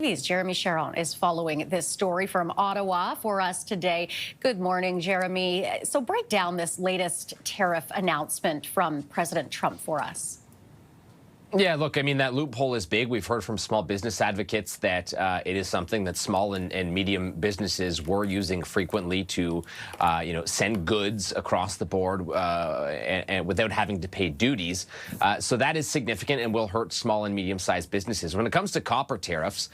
TV's Jeremie Charron is following this story from Ottawa for us today. Good morning, Jeremie. So break down this latest tariff announcement from President Trump for us. Yeah, look, I mean, that loophole is big. We've heard from small business advocates that it is something that small and medium businesses were using frequently to, send goods across the board and without having to pay duties. So that is significant and will hurt small and medium-sized businesses. When it comes to copper tariffs,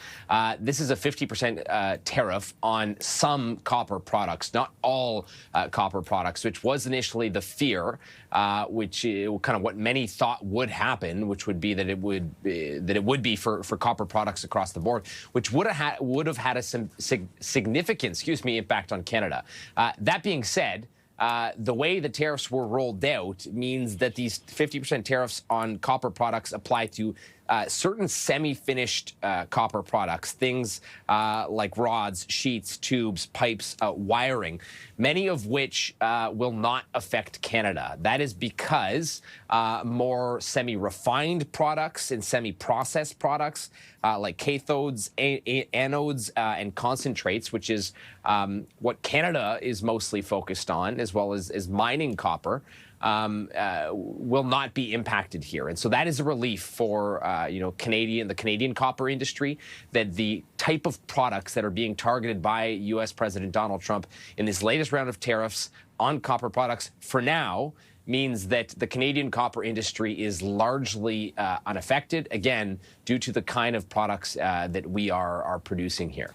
this is a 50% tariff on some copper products, not all copper products, which was initially the fear, which kind of what many thought would happen, which would be that it would be for copper products across the board, which would have had a significant, impact on Canada. That being said, the way the tariffs were rolled out means that these 50% tariffs on copper products apply to certain semi-finished copper products, things like rods, sheets, tubes, pipes, wiring, many of which will not affect Canada. That is because more semi-refined products and semi-processed products like cathodes, anodes, and concentrates, which is what Canada is mostly focused on, as well as mining copper, will not be impacted here. And so that is a relief for, the Canadian copper industry, that the type of products that are being targeted by U.S. President Donald Trump in this latest round of tariffs on copper products for now means that the Canadian copper industry is largely unaffected, again, due to the kind of products that we are producing here.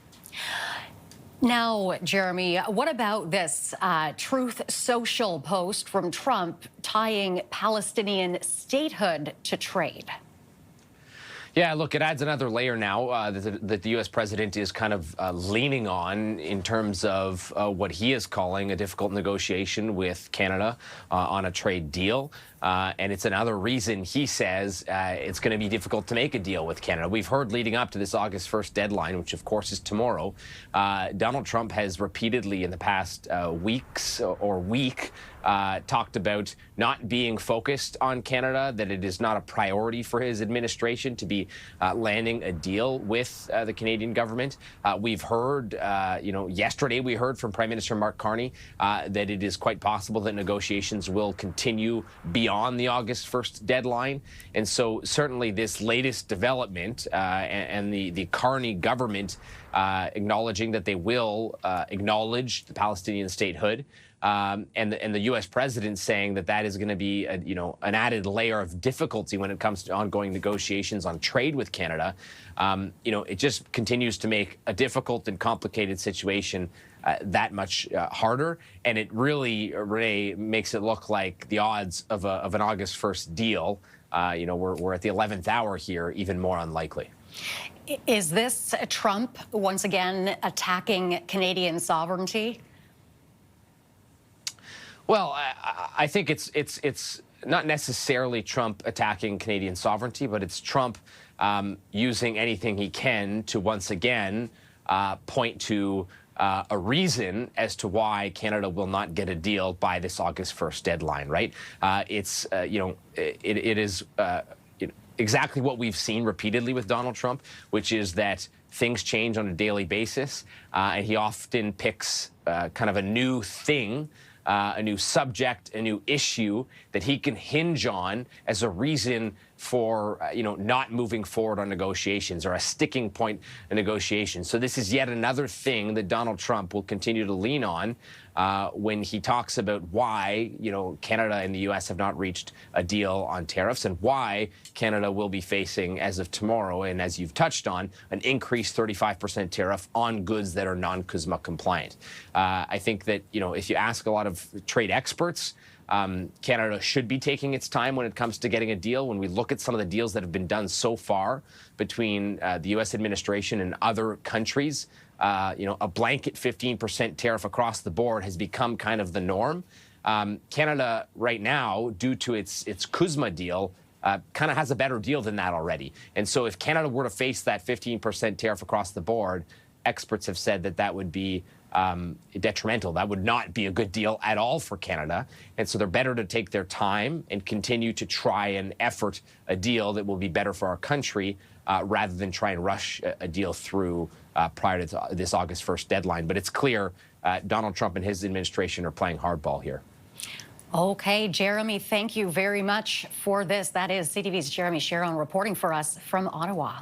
Now, Jeremie, what about this Truth Social post from Trump tying Palestinian statehood to trade? Yeah, look, it adds another layer now that the U.S. president is kind of leaning on in terms of what he is calling a difficult negotiation with Canada on a trade deal. And it's another reason he says it's going to be difficult to make a deal with Canada. We've heard leading up to this August 1st deadline, which of course is tomorrow, Donald Trump has repeatedly in the past weeks or week talked about not being focused on Canada, that it is not a priority for his administration to be landing a deal with the Canadian government. We've heard, yesterday we heard from Prime Minister Mark Carney that it is quite possible that negotiations will continue beyond the August 1st deadline. And so certainly this latest development and the Carney government acknowledging that they will acknowledge the Palestinian statehood, and the U.S. president saying that is going to be an added layer of difficulty when it comes to ongoing negotiations on trade with Canada. It just continues to make a difficult and complicated situation that much harder, and it really, Renee, makes it look like the odds of an August 1st deal, we're at the 11th hour here, even more unlikely. Is this Trump once again attacking Canadian sovereignty? Well, I think it's not necessarily Trump attacking Canadian sovereignty, but it's Trump using anything he can to once again point to a reason as to why Canada will not get a deal by this August 1st deadline, right? It is exactly what we've seen repeatedly with Donald Trump, which is that things change on a daily basis, and he often picks kind of a new thing, a new subject, a new issue that he can hinge on as a reason for, not moving forward on negotiations or a sticking point in negotiations. So this is yet another thing that Donald Trump will continue to lean on when he talks about why, Canada and the U.S. have not reached a deal on tariffs and why Canada will be facing, as of tomorrow, and as you've touched on, an increased 35% tariff on goods that are non-CUSMA compliant. I think that, if you ask a lot of trade experts, Canada should be taking its time when it comes to getting a deal. When we look at some of the deals that have been done so far between the U.S. administration and other countries, a blanket 15% tariff across the board has become kind of the norm. Canada right now, due to its CUSMA deal, kind of has a better deal than that already. And so if Canada were to face that 15% tariff across the board, experts have said that would be detrimental. That would not be a good deal at all for Canada. And so they're better to take their time and continue to try and effort a deal that will be better for our country rather than try and rush a deal through prior to this August 1st deadline. But it's clear Donald Trump and his administration are playing hardball here. Okay, Jeremie, thank you very much for this. That is CTV's Jeremie Charron reporting for us from Ottawa.